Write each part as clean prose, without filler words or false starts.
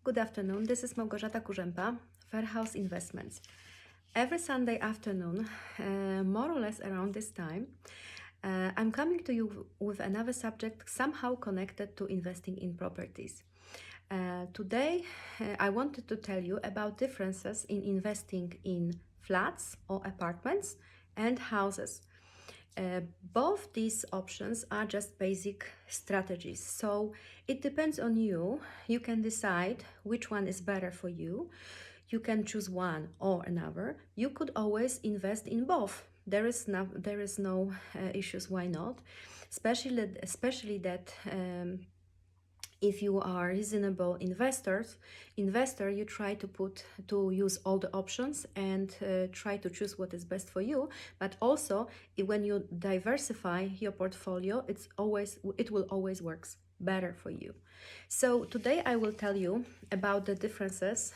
Good afternoon, this is Małgorzata Kurzępa, Fair House Investments. Every Sunday afternoon, more or less around this time, I'm coming to you with another subject somehow connected to investing in properties. Today, I wanted to tell you about differences in investing in flats or apartments and houses. Both these options are just basic strategies, so it depends on you. You can decide which one is better for you. You can choose one or another. You could always invest in both. There is no issues why not, especially that if you are reasonable investor, you try to use all the options and try to choose what is best for you. But also, when you diversify your portfolio, it will always works better for you. So today I will tell you about the differences,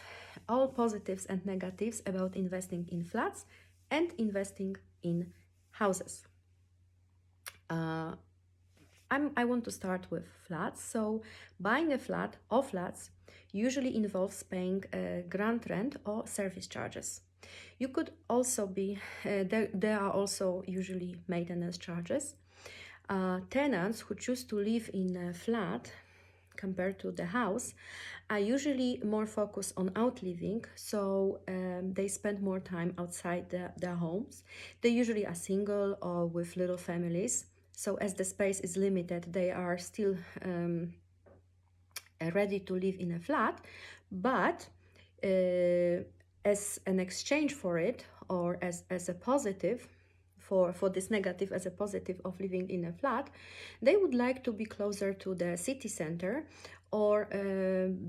all positives and negatives about investing in flats and investing in houses. I want to start with flats. So buying a flat or flats usually involves paying ground rent or service charges. You could also be, there are also usually maintenance charges. Tenants who choose to live in a flat compared to the house are usually more focused on outliving, so they spend more time outside their homes. They usually are single or with little families. So as the space is limited, they are still ready to live in a flat, but as an exchange for it, or as a positive, for this negative as a positive of living in a flat, they would like to be closer to the city center, or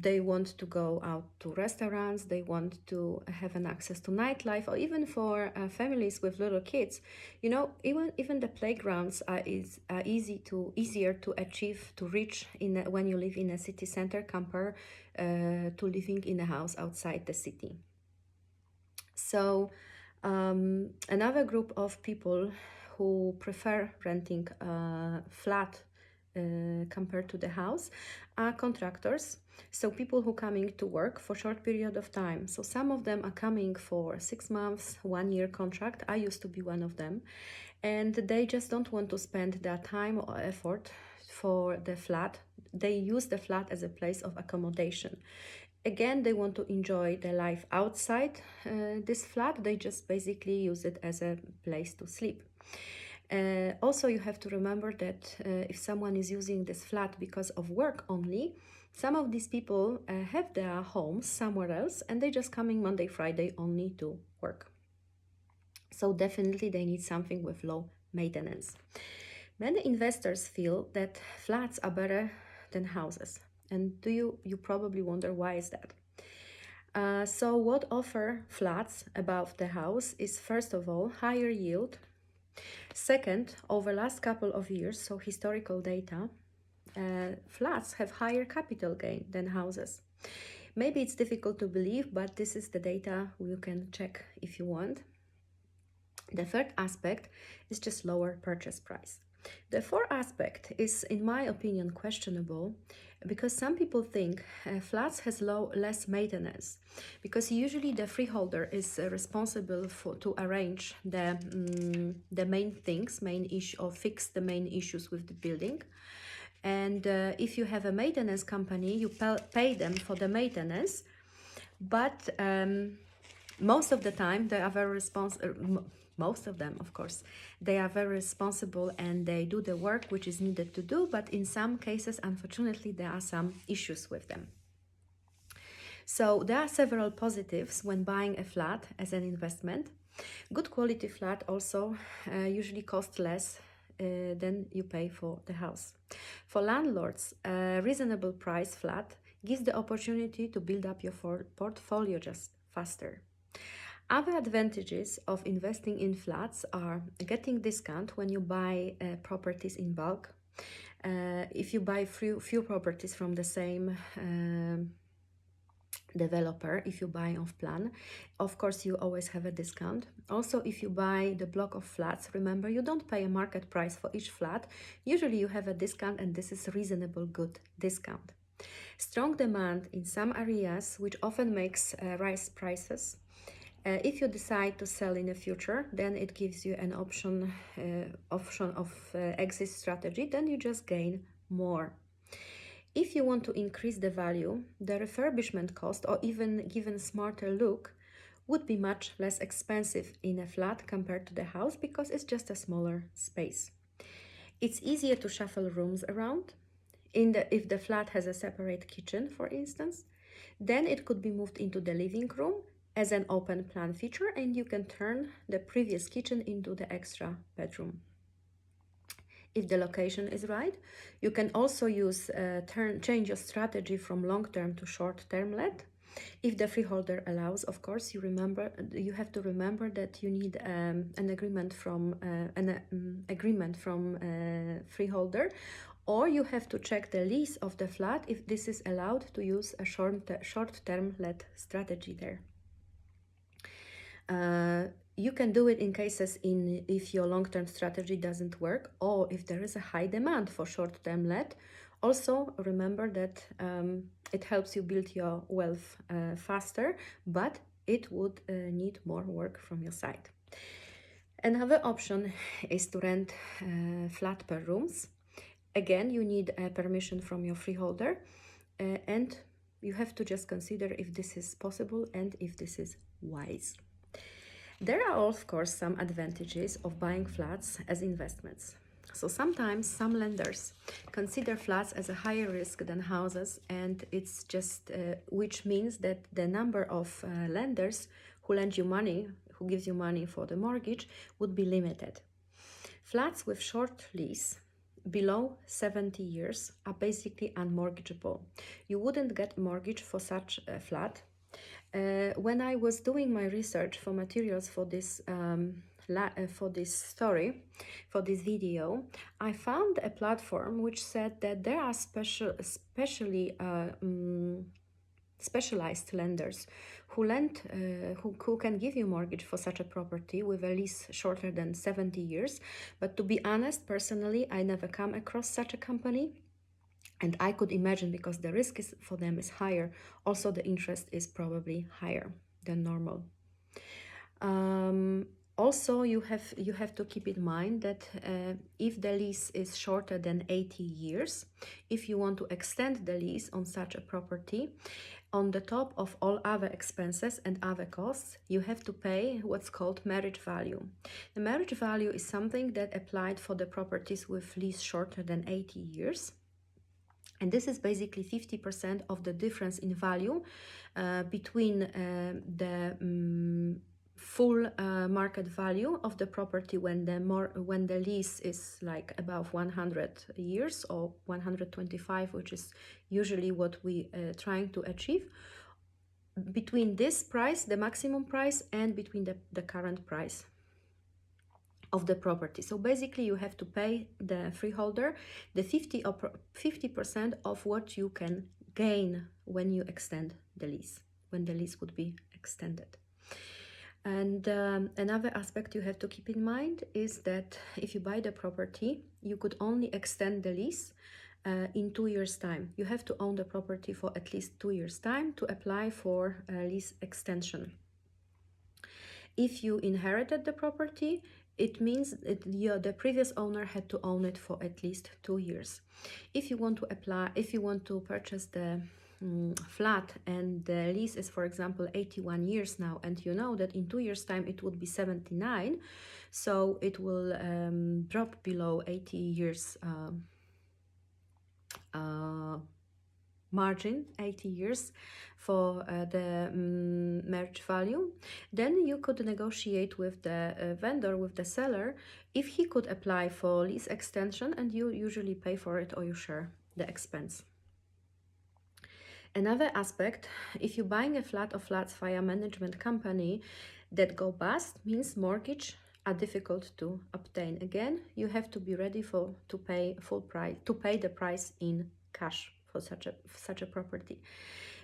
they want to go out to restaurants, they want to have an access to nightlife, or even for families with little kids, even the playgrounds are easier to achieve, to reach when you live in a city center compared to living in a house outside the city. So another group of people who prefer renting a flat compared to the house are contractors. So people who coming to work for short period of time. So some of them are coming for 6 months, 1 year contract. I used to be one of them. And they just don't want to spend their time or effort for the flat. They use the flat as a place of accommodation. Again, they want to enjoy their life outside this flat. They just basically use it as a place to sleep. Also, you have to remember that if someone is using this flat because of work only, some of these people have their homes somewhere else and they just coming Monday, Friday only to work. So definitely they need something with low maintenance. Many investors feel that flats are better than houses. And you probably wonder, why is that? So what offer flats above the house is, first of all, higher yield. Second, over last couple of years, so historical data, flats have higher capital gain than houses. Maybe it's difficult to believe, but this is the data you can check if you want. The third aspect is just lower purchase price. The fourth aspect is, in my opinion, questionable, because some people think flats has less maintenance, because usually the freeholder is responsible to arrange the main things, or fix the main issues with the building. And if you have a maintenance company, you pay them for the maintenance, but most of the time they are very responsible. Most of them, of course, they are very responsible and they do the work which is needed to do, but in some cases, unfortunately, there are some issues with them. So there are several positives when buying a flat as an investment. Good quality flat also usually costs less than you pay for the house. For landlords, a reasonable price flat gives the opportunity to build up your portfolio just faster. Other advantages of investing in flats are getting discount when you buy properties in bulk. If you buy few properties from the same developer, if you buy off plan, of course you always have a discount. Also, if you buy the block of flats, remember, you don't pay a market price for each flat. Usually you have a discount, and this is a reasonable good discount. Strong demand in some areas, which often makes rise prices. If you decide to sell in the future, then it gives you an option of exit strategy. Then you just gain more. If you want to increase the value, the refurbishment cost or even given smarter look would be much less expensive in a flat compared to the house because it's just a smaller space. It's easier to shuffle rooms around. If the flat has a separate kitchen, for instance, then it could be moved into the living room as an open plan feature, and you can turn the previous kitchen into the extra bedroom. If the location is right, you can also use change your strategy from long-term to short-term let. If the freeholder allows, of course, you have to remember that you need an agreement from freeholder, or you have to check the lease of the flat if this is allowed to use a short-term let strategy there. You can do it in cases if your long-term strategy doesn't work or if there is a high demand for short-term let. Also, remember that it helps you build your wealth faster, but it would need more work from your side. Another option is to rent flat per rooms. Again, you need permission from your freeholder, and you have to just consider if this is possible and if this is wise. There are, of course, some advantages of buying flats as investments. So sometimes some lenders consider flats as a higher risk than houses, and it's just which means that the number of lenders who lend you money, who gives you money for the mortgage, would be limited. Flats with short lease below 70 years are basically unmortgageable. You wouldn't get a mortgage for such a flat. When I was doing my research for materials for this story, for this video, I found a platform which said that there are specialized lenders who can give you mortgage for such a property with a lease shorter than 70 years. But to be honest, personally, I never come across such a company. And I could imagine, because the risk for them is higher, also the interest is probably higher than normal. Also, you have to keep in mind that if the lease is shorter than 80 years, if you want to extend the lease on such a property, on the top of all other expenses and other costs, you have to pay what's called marriage value. The marriage value is something that applied for the properties with lease shorter than 80 years. And this is basically 50% of the difference in value between the full market value of the property when the lease is like above 100 years or 125, which is usually what we trying to achieve, between this price, the maximum price, and between the current price of the property. So basically you have to pay the freeholder the 50% of what you can gain when you extend the lease, when the lease would be extended. And another aspect you have to keep in mind is that if you buy the property, you could only extend the lease in 2 years' time. You have to own the property for at least 2 years' time to apply for a lease extension. If you inherited the property, it means that the previous owner had to own it for at least 2 years. If you want to purchase the flat and the lease is, for example, 81 years now, and you know that in 2 years' time it would be 79, so it will drop below 80 years margin, 80 years for the marriage value, then you could negotiate with the vendor, with the seller, if he could apply for lease extension, and you usually pay for it or you share the expense. Another aspect, if you're buying a flat or flats via management company that go bust, means mortgage are difficult to obtain. Again, you have to be ready to pay full price, to pay the price in cash for such a property.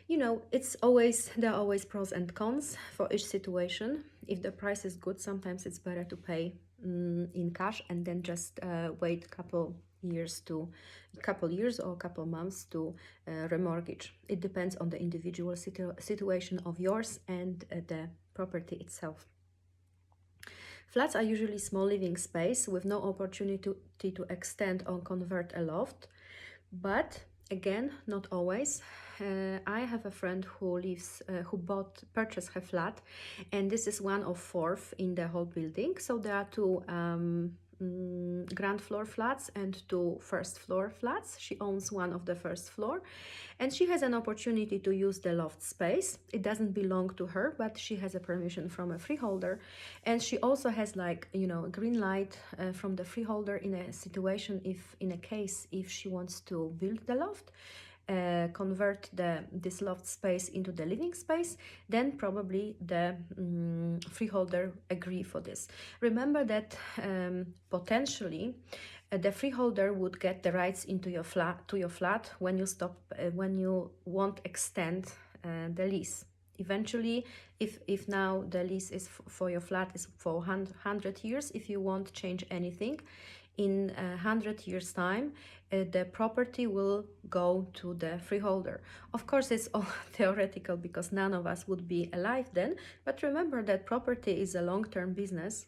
You know, there are always pros and cons for each situation. If the price is good, sometimes it's better to pay in cash and then just wait a couple years to a couple years or a couple months to remortgage. It depends on the individual situation of yours and the property itself. Flats are usually small living space with no opportunity to extend or convert a loft, but again, not always. I have a friend who purchased her flat, and this is one of fourth in the whole building. So there are two ground floor flats and two first floor flats. She owns one of the first floor, and she has an opportunity to use the loft space. It doesn't belong to her, but she has a permission from a freeholder, and she also has, like, you know, a green light from the freeholder in a situation, if in a case if she wants to build the loft, convert this loft space into the living space, then probably the freeholder agree for this. Remember that potentially the freeholder would get the rights into your flat when you won't extend the lease. Eventually, if now the lease is for your flat is for 100 years, if you won't change anything, in 100 years time, the property will go to the freeholder. Of course, it's all theoretical because none of us would be alive then, but remember that property is a long-term business.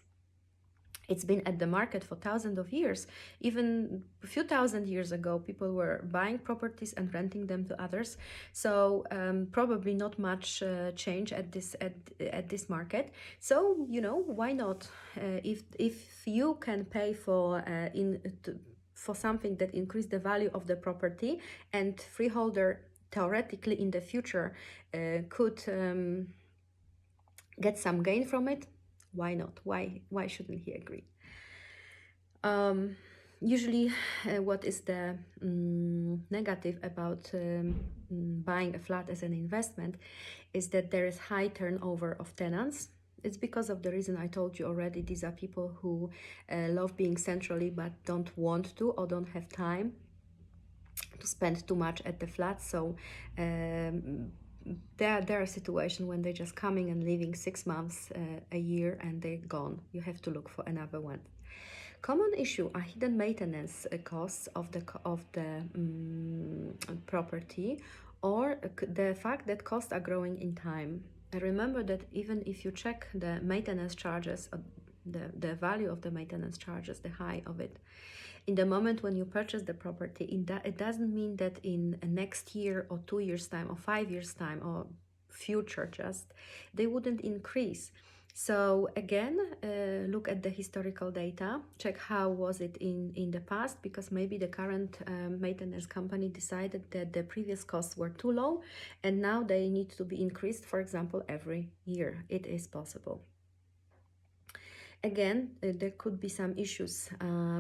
It's been at the market for thousands of years. Even a few thousand years ago, people were buying properties and renting them to others. So probably not much change at this market. So, you know, why not? If you can pay for something that increase the value of the property, and freeholder theoretically in the future could get some gain from it, why not? Why shouldn't he agree? Usually, what is the negative about buying a flat as an investment is that there is high turnover of tenants. It's because of the reason I told you already. These are people who love being centrally but don't want to or don't have time to spend too much at the flat. So there are situations when they're just coming and leaving 6 months, a year, and they're gone. You have to look for another one. Common issue are hidden maintenance costs of the property, or the fact that costs are growing in time. And remember that even if you check the maintenance charges, the value of the maintenance charges, the high of it, in the moment when you purchase the property, it doesn't mean that in next year or 2 years time or 5 years time or future just they wouldn't increase. So again, look at the historical data, check how was it in the past, because maybe the current maintenance company decided that the previous costs were too low and now they need to be increased, for example, every year. It is possible. Again, there could be some issues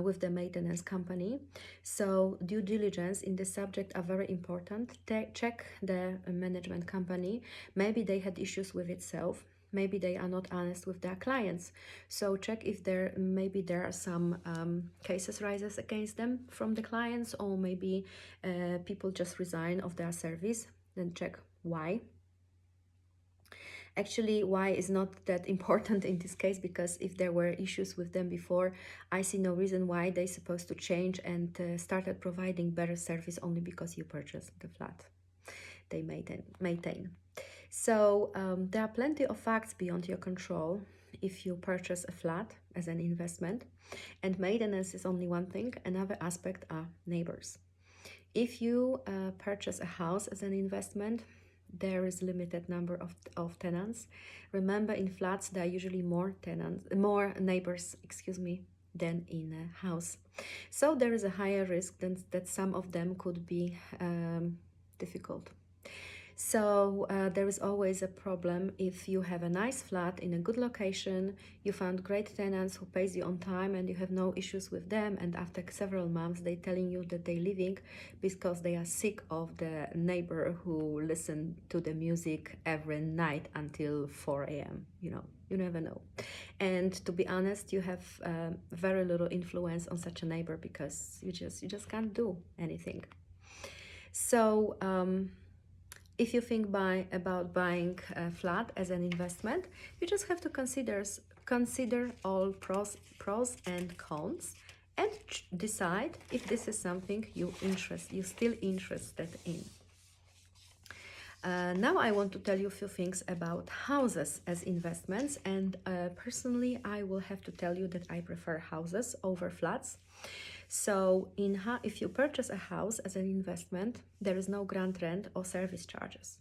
with the maintenance company. So due diligence in this subject are very important. Check the management company. Maybe they had issues with itself. Maybe they are not honest with their clients. So check if there are some cases rises against them from the clients, or maybe people just resign of their service. Then check why. Actually, why is not that important in this case, because if there were issues with them before, I see no reason why they're supposed to change and started providing better service only because you purchased the flat they maintain. So there are plenty of facts beyond your control if you purchase a flat as an investment, and maintenance is only one thing. Another aspect are neighbors. If you purchase a house as an investment, there is limited number of tenants. Remember, in flats there are usually more neighbors, than in a house. So there is a higher risk that some of them could be difficult. So there is always a problem if you have a nice flat in a good location, you found great tenants who pays you on time and you have no issues with them, and after several months they're telling you that they're leaving because they are sick of the neighbor who listen to the music every night until 4 a.m. You never know. And to be honest, you have very little influence on such a neighbor because you just can't do anything. So if you think about buying a flat as an investment, you just have to consider all pros and cons, and decide if this is something you're still interested in. Now I want to tell you a few things about houses as investments, and personally I will have to tell you that I prefer houses over flats. So if you purchase a house as an investment, there is no ground rent or service charges.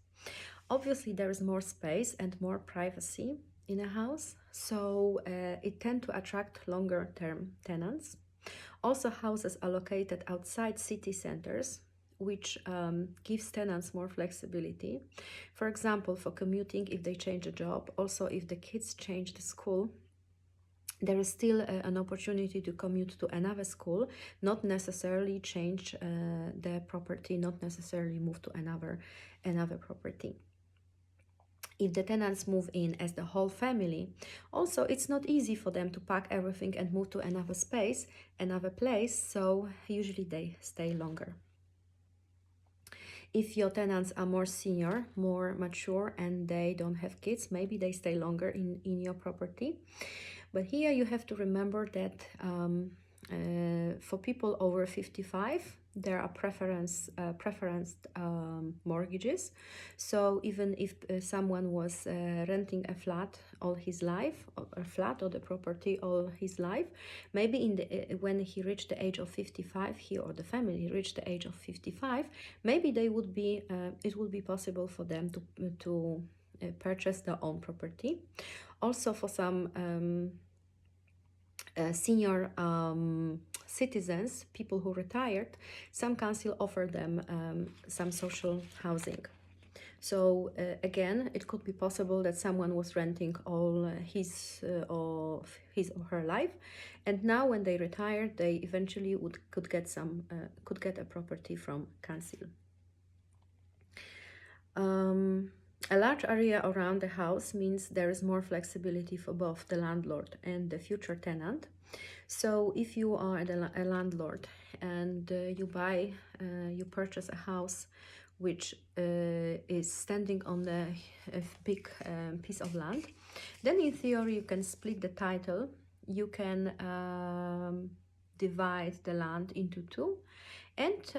Obviously there is more space and more privacy in a house, so it tends to attract longer term tenants. Also, houses are located outside city centers, which gives tenants more flexibility. For example, for commuting, if they change a job, also if the kids change the school, there is still an opportunity to commute to another school, not necessarily change the property, not necessarily move to another property. If the tenants move in as the whole family, also it's not easy for them to pack everything and move to another space, another place, so usually they stay longer. If your tenants are more senior, more mature, and they don't have kids, maybe they stay longer in your property. But here you have to remember that for people over 55, there are preferenced mortgages. So even if someone was renting a flat all his life, or a flat or the property all his life, maybe when he reached the age of 55, he or the family reached the age of 55, maybe it would be possible for them to purchase their own property. Also, for some senior citizens, people who retired, some council offer them some social housing. So again, it could be possible that someone was renting all his or her life, and now when they retired, they eventually could get a property from council. A large area around the house means there is more flexibility for both the landlord and the future tenant. So if you are a landlord and you purchase a house which is standing on a big piece of land, then in theory you can split the title, you can divide the land into two, and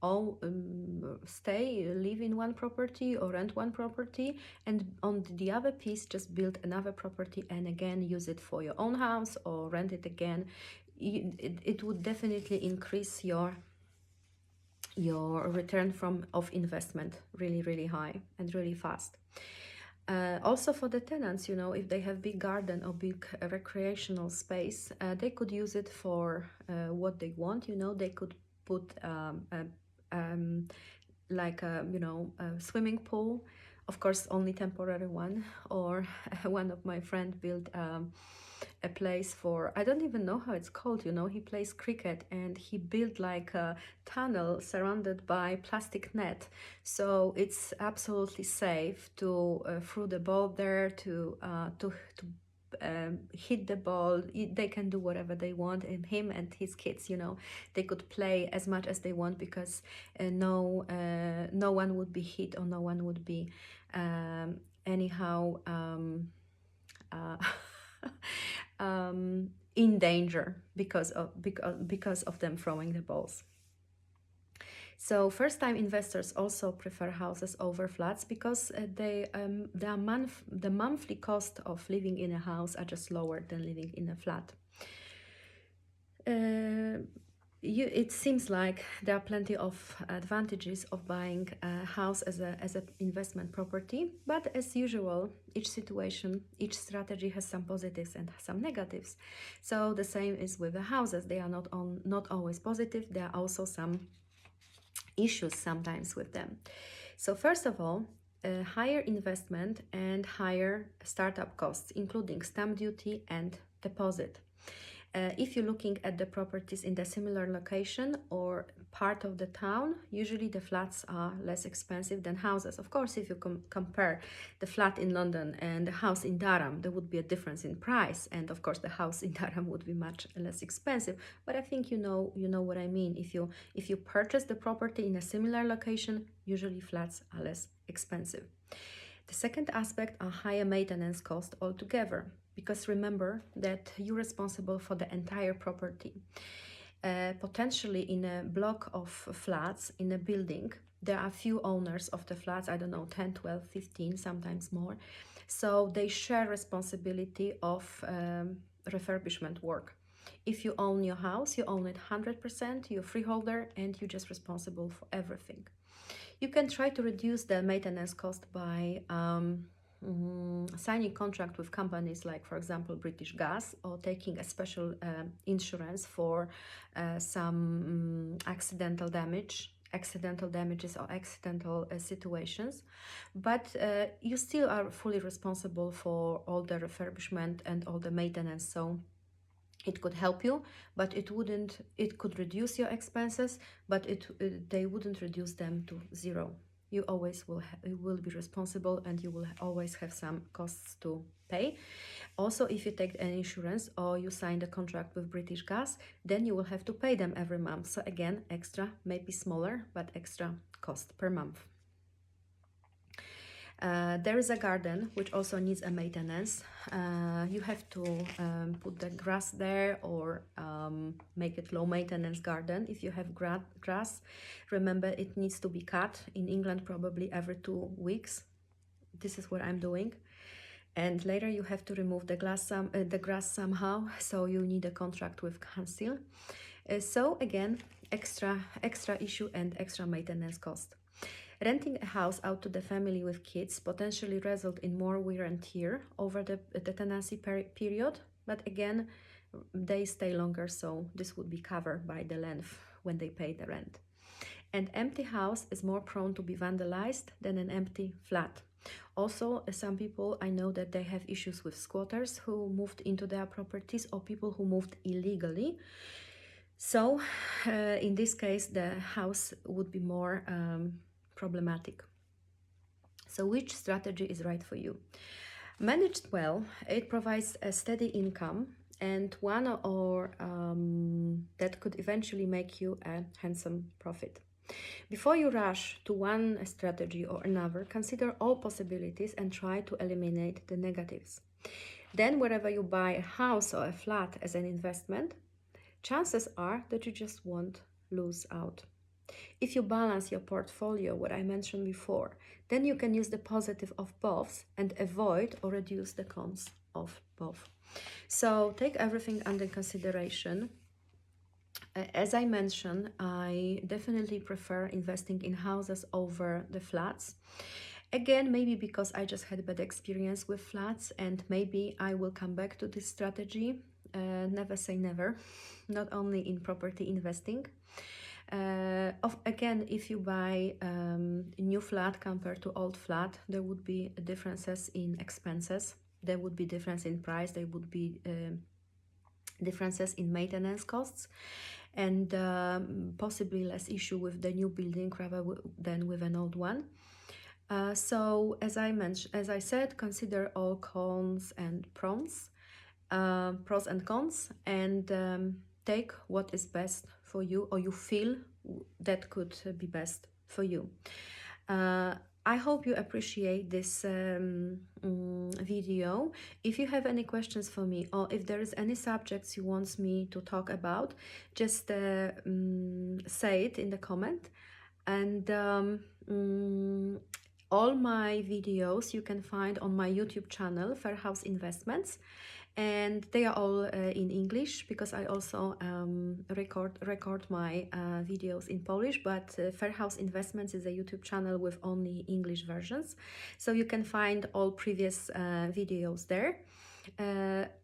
live in one property or rent one property, and on the other piece just build another property and again use it for your own house or rent it again. It would definitely increase your return of investment really high and really fast. Also for the tenants, if they have big garden or big recreational space, they could use it for what they want. They could put like a swimming pool, of course only temporary one, or one of my friend built a place for, I don't even know how it's called, he plays cricket, and he built like a tunnel surrounded by plastic net, so it's absolutely safe to throw the ball there, to hit the ball. They can do whatever they want, and him and his kids, they could play as much as they want, because no one would be hit, or no one would be anyhow in danger because of them throwing the balls. So first-time investors also prefer houses over flats, because the monthly cost of living in a house are just lower than living in a flat. It seems like there are plenty of advantages of buying a house as an investment property, but as usual, each strategy has some positives and some negatives. So the same is with the houses. They are not always positive. There are also some issues sometimes with them. So first of all, higher investment and higher startup costs, including stamp duty and deposit. If you're looking at the properties in the similar location or part of the town, usually the flats are less expensive than houses. Of course, if you compare the flat in London and the house in Durham, there would be a difference in price, and of course the house in Durham would be much less expensive. But I think you know what I mean. If you purchase the property in a similar location, usually flats are less expensive. The second aspect are higher maintenance costs altogether, because remember that you're responsible for the entire property. Potentially in a block of flats in a building, there are few owners of the flats, I don't know, 10, 12, 15, sometimes more. So they share responsibility of refurbishment work. If you own your house, you own it 100%, you're freeholder, and you're just responsible for everything. You can try to reduce the maintenance cost by signing contract with companies like, for example, British Gas, or taking a special insurance for some accidental damages or accidental situations. But you still are fully responsible for all the refurbishment and all the maintenance. So it could help you, but it could reduce your expenses, but they wouldn't reduce them to zero. You always will be responsible, and you will always have some costs to pay. Also, if you take an insurance or you sign a contract with British Gas, then you will have to pay them every month. So again, extra, maybe smaller, but extra cost per month. There is a garden which also needs a maintenance. You have to put the grass there, or make it low maintenance garden. If you have grass, remember it needs to be cut. In England, probably every 2 weeks. This is what I'm doing. And later you have to remove the grass somehow, so you need a contract with council. So again, extra issue and extra maintenance cost. Renting a house out to the family with kids potentially result in more wear and tear over the tenancy period, but again, they stay longer, so this would be covered by the length when they pay the rent. An empty house is more prone to be vandalized than an empty flat. Also, some people, I know that they have issues with squatters who moved into their properties, or people who moved illegally. So in this case, the house would be more problematic. So which strategy is right for you? Managed well, it provides a steady income, and one or that could eventually make you a handsome profit. Before you rush to one strategy or another, consider all possibilities and try to eliminate the negatives. Then, wherever you buy a house or a flat as an investment, chances are that you just won't lose out. If you balance your portfolio, what I mentioned before, then you can use the positive of both and avoid or reduce the cons of both. So take everything under consideration. As I mentioned, I definitely prefer investing in houses over the flats. Again, maybe because I just had a bad experience with flats, and maybe I will come back to this strategy. Never say never, not only in property investing. Again, if you buy a new flat compared to old flat, there would be differences in expenses. There would be difference in price. There would be differences in maintenance costs, and possibly less issue with the new building rather than with an old one. So as I said, consider all cons and pros and cons, and take what is best for you, or you feel that could be best for you. I hope you appreciate this video. If you have any questions for me, or if there is any subjects you want me to talk about, just say it in the comment. And all my videos you can find on my YouTube channel, Fair House Investments, and they are all in English, because I also record my videos in Polish, but Fair House Investments is a YouTube channel with only English versions, so you can find all previous videos there.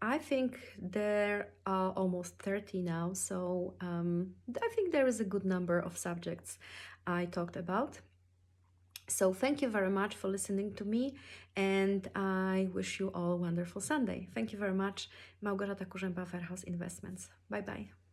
I think there are almost 30 now, so I think there is a good number of subjects I talked about. So thank you very much for listening to me, and I wish you all a wonderful Sunday. Thank you very much. Małgorzata Kurzępa, Fair House Investments. Bye bye.